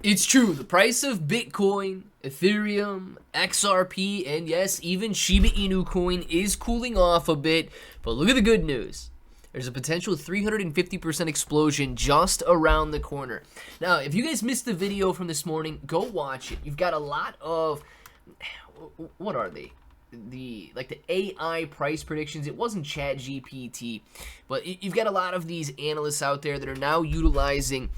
It's true, the price of Bitcoin, Ethereum, XRP, and yes, even Shiba Inu coin is cooling off a bit, but look at the good news. There's a potential 350% explosion just around the corner. Now, if you guys missed the video from this morning, go watch it. You've got a lot of, what are they? The AI price predictions. It wasn't ChatGPT, but you've got a lot of these analysts out there that are now utilizing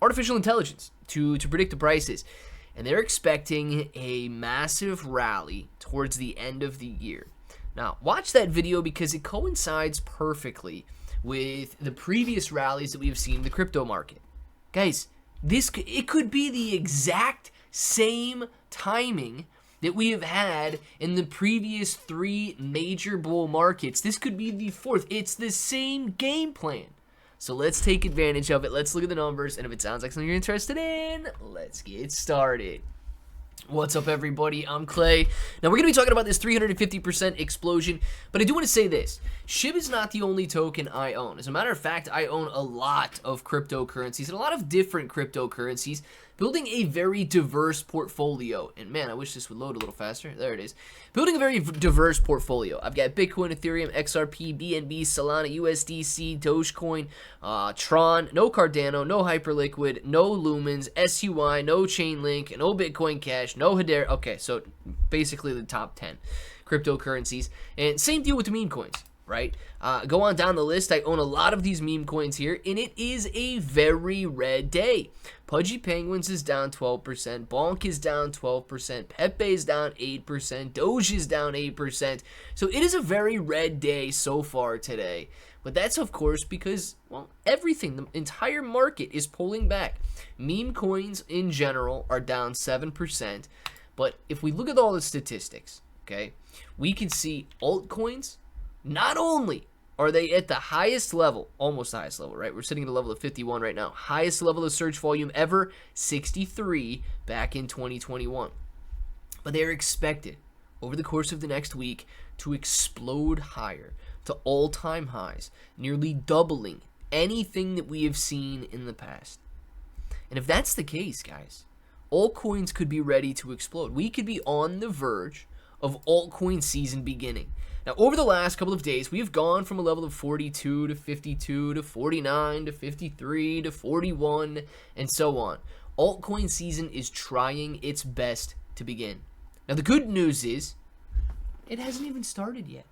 artificial intelligence to predict the prices, and they're expecting a massive rally towards the end of the year. Now, watch that video because it coincides perfectly with the previous rallies that we have seen in the crypto market. Guys, it could be the exact same timing that we have had in the previous 3 major bull markets. This could be the 4th. It's the same game plan. So let's take advantage of it. Let's look at the numbers, and if it sounds like something you're interested in, let's get started. What's up, everybody? I'm Clay. Now, we're going to be talking about this 350% explosion, but I do want to say this. SHIB is not the only token I own. As a matter of fact, I own a lot of cryptocurrencies and a lot of different cryptocurrencies, building a very diverse portfolio. And man, I wish this would load a little faster. There it is. Building a very diverse portfolio. I've got Bitcoin, Ethereum, XRP, BNB, Solana, USDC, Dogecoin, Tron, no Cardano, no Hyperliquid, no Lumens, SUI, no Chainlink, no Bitcoin Cash, no Hedera. Okay, so basically the top 10 cryptocurrencies. And same deal with the meme coins, right? Go on down the list. I own a lot of these meme coins here, and it is a very red day. Pudgy Penguins is down 12%, Bonk is down 12%, Pepe is down 8%, Doge is down 8%. So it is a very red day so far today. But that's, of course, because, well, everything, the entire market is pulling back. Meme coins in general are down 7%. But if we look at all the statistics, okay, we can see altcoins, not only are they at the highest level, almost the highest level, right? We're sitting at a level of 51 right now. Highest level of search volume ever, 63 back in 2021. But they're expected, over the course of the next week, to explode higher to all-time highs, nearly doubling anything that we have seen in the past. And if that's the case, guys, altcoins could be ready to explode. We could be on the verge of altcoin season beginning. Now, over the last couple of days, we have gone from a level of 42 to 52 to 49 to 53 to 41 and so on. Altcoin season is trying its best to begin. Now, the good news is it hasn't even started yet,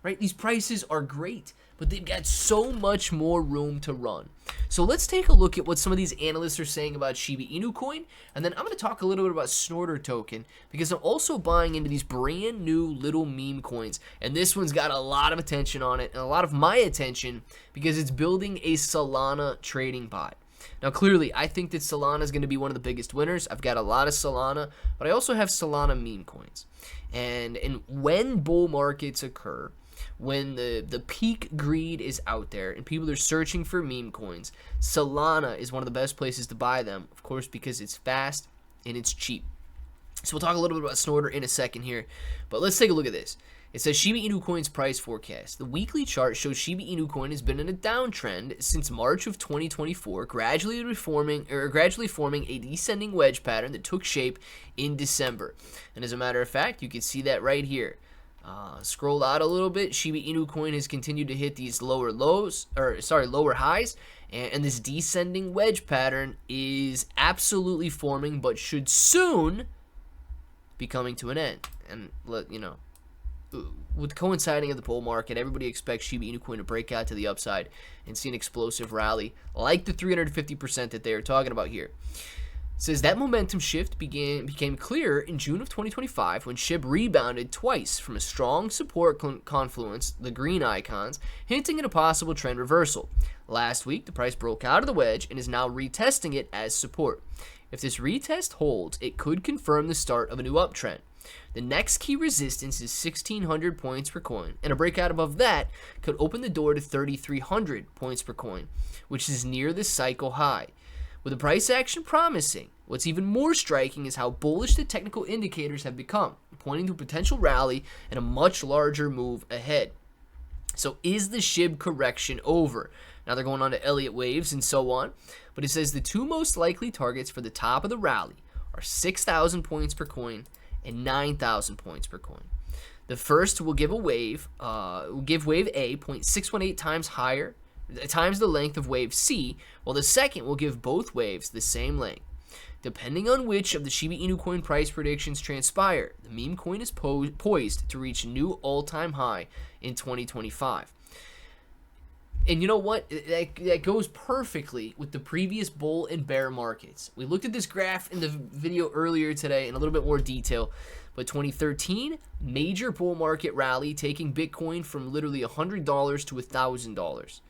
right? These prices are great, but they've got so much more room to run. So let's take a look at what some of these analysts are saying about Shiba Inu coin, and then I'm going to talk a little bit about Snorter token, because I'm also buying into these brand new little meme coins, and this one's got a lot of attention on it, and a lot of my attention, because it's building a Solana trading bot. Now, clearly, I think that Solana is going to be one of the biggest winners. I've got a lot of Solana, but I also have Solana meme coins. And when bull markets occur, when the peak greed is out there and people are searching for meme coins, Solana is one of the best places to buy them, of course, because it's fast and it's cheap. So we'll talk a little bit about Snorter in a second here, but let's take a look at this. It says Shiba Inu coin's price forecast. The weekly chart shows Shiba Inu coin has been in a downtrend since March of 2024, gradually forming a descending wedge pattern that took shape in December. And as a matter of fact, you can see that right here. Scroll out a little bit. Shiba Inu coin has continued to hit these lower highs, and this descending wedge pattern is absolutely forming, but should soon be coming to an end. And with coinciding of the bull market, everybody expects Shiba Inu coin to break out to the upside and see an explosive rally like the 350% that they are talking about here. It says that momentum shift became clear in June of 2025 when SHIB rebounded twice from a strong support confluence, the green icons, hinting at a possible trend reversal. Last week, the price broke out of the wedge and is now retesting it as support. If this retest holds, it could confirm the start of a new uptrend. The next key resistance is 1,600 points per coin, and a breakout above that could open the door to 3,300 points per coin, which is near the cycle high. With the price action promising, what's even more striking is how bullish the technical indicators have become, pointing to a potential rally and a much larger move ahead. So is the SHIB correction over? Now they're going on to Elliott waves and so on. But it says the two most likely targets for the top of the rally are 6,000 points per coin and 9,000 points per coin. The first will give wave A 0.618 times higher, times the length of wave C, while the second will give both waves the same length. Depending on which of the Shiba Inu coin price predictions transpire, the meme coin is poised to reach a new all-time high in 2025. And you know what? That goes perfectly with the previous bull and bear markets. We looked at this graph in the video earlier today in a little bit more detail. But 2013, major bull market rally taking Bitcoin from literally $100 to $1,000.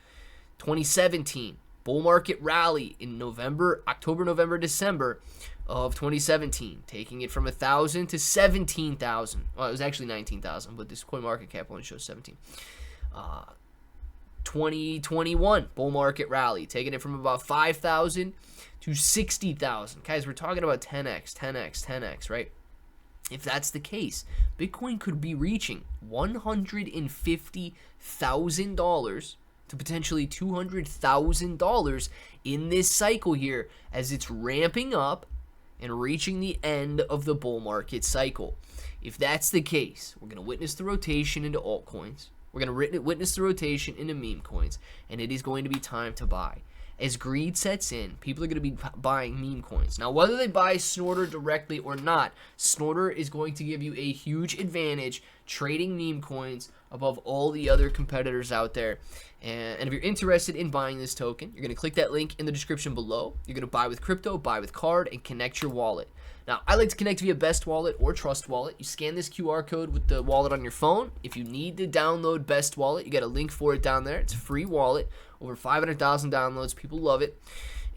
2017, bull market rally in October, November, December of 2017, taking it from 1,000 to 17,000. Well, it was actually 19,000, but this coin market cap only shows 17. 2021 bull market rally, taking it from about 5,000 to 60,000. Guys, we're talking about 10x, 10x, 10x, right? If that's the case, Bitcoin could be reaching $150,000 to potentially $200,000 in this cycle here as it's ramping up and reaching the end of the bull market cycle. If that's the case, we're going to witness the rotation into altcoins. We're going to witness the rotation into meme coins, and it is going to be time to buy. As greed sets in, people are going to be buying meme coins. Now, whether they buy Snorter directly or not, Snorter is going to give you a huge advantage trading meme coins above all the other competitors out there. And if you're interested in buying this token, you're going to click that link in the description below. You're going to buy with crypto, buy with card, and connect your wallet. Now, I like to connect via Best Wallet or Trust Wallet. You scan this QR code with the wallet on your phone. If you need to download Best Wallet, you got a link for it down there. It's a free wallet. Over 500,000 downloads. People love it.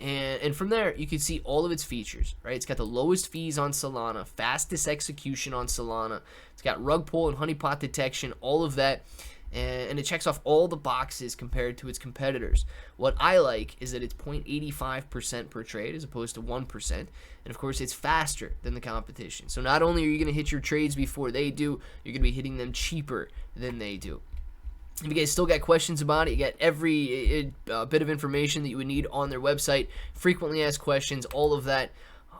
And from there, you can see all of its features, right? It's got the lowest fees on Solana, fastest execution on Solana. It's got rug pull and honeypot detection, all of that. And it checks off all the boxes compared to its competitors. What I like is that it's 0.85% per trade as opposed to 1%. And of course, it's faster than the competition. So not only are you going to hit your trades before they do, you're going to be hitting them cheaper than they do. If you guys still got questions about it, you get every bit of information that you would need on their website, frequently asked questions, all of that.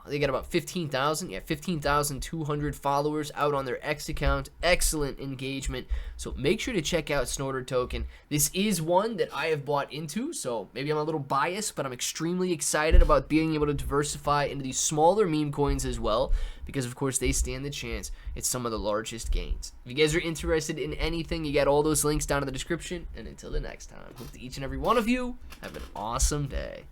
They got about 15,200 followers out on their X account. Excellent engagement. So make sure to check out Snorter token. This is one that I have bought into, so maybe I'm a little biased, but I'm extremely excited about being able to diversify into these smaller meme coins as well, because of course they stand the chance it's some of the largest gains. If you guys are interested in anything, you got all those links down in the description. And until the next time, hope that each and every one of you have an awesome day.